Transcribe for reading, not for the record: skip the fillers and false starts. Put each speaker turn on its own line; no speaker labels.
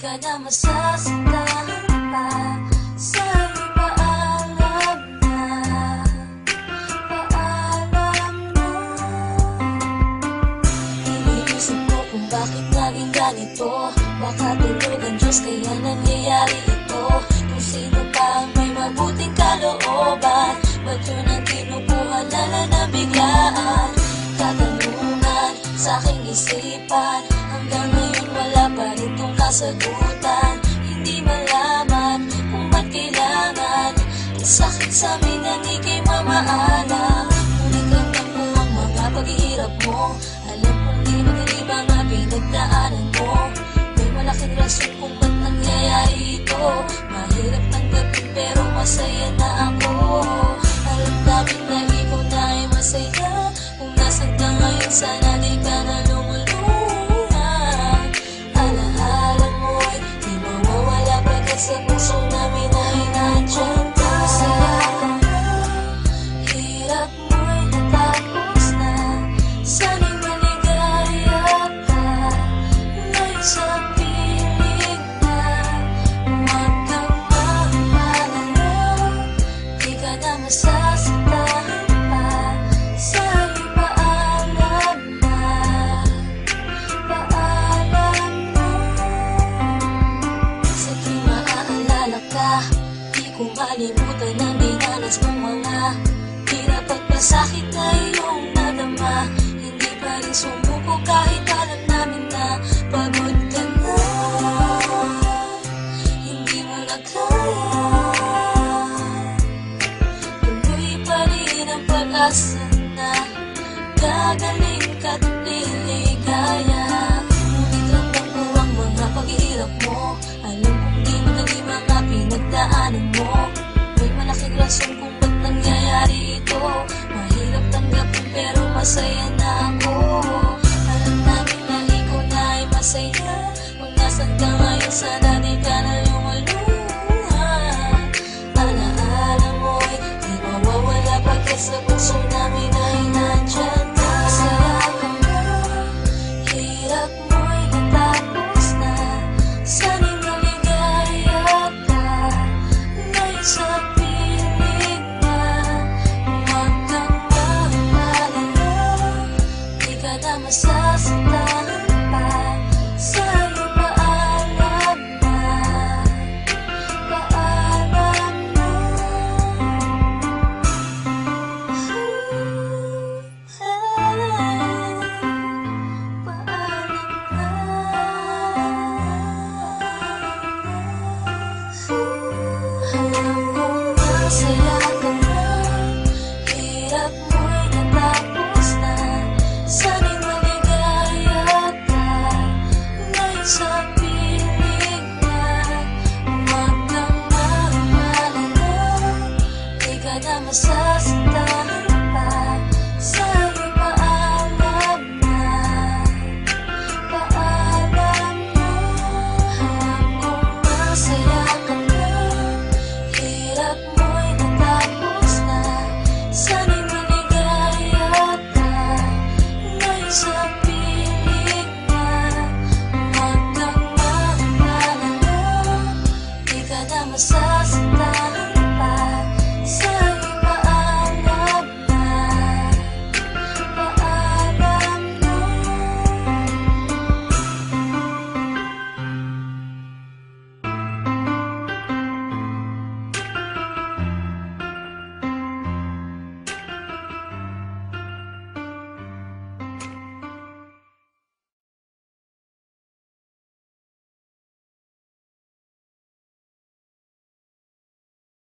ka na masasaktan pa. Sa'yo paalam na, paalam na. Iniisip ko kung bakit naging ganito. Baka tulog ang Diyos kaya nangyayari ito. Kung sino pa ang may mabuting kalooban, ba't yun ang kinukuha nala na biglaan? Katanungan sa aking isipan, hanggang ngayon wala pa rin tong kasagutan. Hindi malaman kung ba't kailangan sakit sa amin ang ika'y mamaalam. Ngunit ramdam ko ang mga paghihirap mo. Alam kong di madilim ang pinagdaanan mo. May malaking rason kung ba't nangyayari ito. Mahirap tanggapin pero masaya na ako. Alam namin na ikaw na ay masaya. Kung nasan ka ngayon sana di ka na lumuluhan. Alaala mo'y di mawawala pagkat sa puso namin ay nandiyan ka. Hirap mo'y natapos na. Sana'y maligaya ka ngayon sa piling na. Huwag kang mag-alala, di ka na masasaktan pa. Sa'yo paalam na, paalam na. Sa tuwing maaalala ka, di ko malimutan ang dinanas mong mga hirap at pasakit na iyong nadama. Hindi pa rin sumuko kahit alam namin na pagod ka na. Hindi mo na kaya, tuloy pa rin ang pag-asa na gagaling ka't liligaya. Ngunit ramdam ko ang mga paghihirap mo. Alam kong di madali mga pinagdaanan mo. May malaking rason kung ba't nangyayari ito. Mahirap tanggapin pero masaya na ako. Alam namin na ikaw na ay masaya. Kung nasan ka ngayon sana